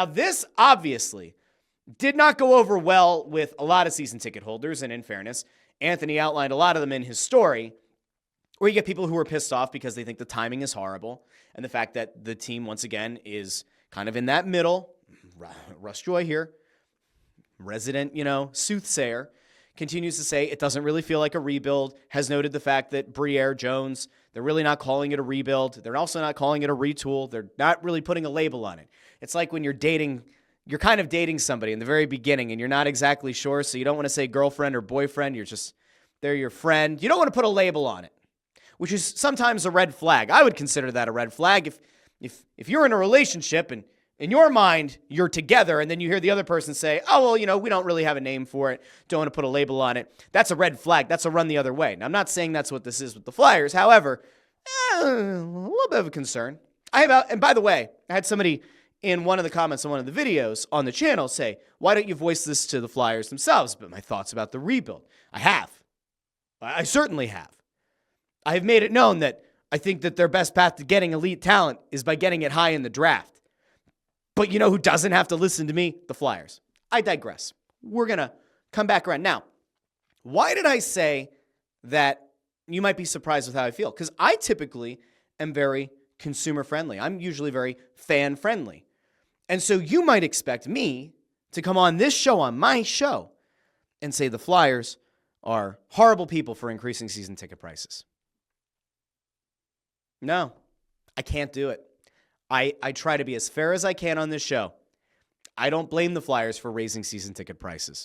Now, this obviously did not go over well with a lot of season ticket holders, and in fairness, Anthony outlined a lot of them in his story, where you get people who are pissed off because they think the timing is horrible, and the fact that the team, once again, is kind of in that middle. Russ Joy here, resident, soothsayer, continues to say it doesn't really feel like a rebuild, has noted the fact that Briere, Jones, they're really not calling it a rebuild. They're also not calling it a retool. They're not really putting a label on it. It's like when you're kind of dating somebody in the very beginning and you're not exactly sure, so you don't want to say girlfriend or boyfriend. They're your friend. You don't want to put a label on it, which is sometimes a red flag. I would consider that a red flag. If you're in a relationship and in your mind, you're together, and then you hear the other person say, oh, well, we don't really have a name for it. Don't want to put a label on it. That's a red flag. That's a run the other way. Now, I'm not saying that's what this is with the Flyers. However, a little bit of a concern. And by the way, I had somebody in one of the comments on one of the videos on the channel say, why don't you voice this to the Flyers themselves? But my thoughts about the rebuild. I have. I certainly have. I have made it known that I think that their best path to getting elite talent is by getting it high in the draft. But you know who doesn't have to listen to me? The Flyers. I digress. We're going to come back around. Now, why did I say that you might be surprised with how I feel? Because I typically am very consumer friendly. I'm usually very fan friendly. And so you might expect me to come on this show, on my show, and say the Flyers are horrible people for increasing season ticket prices. No, I can't do it. I try to be as fair as I can on this show. I don't blame the Flyers for raising season ticket prices.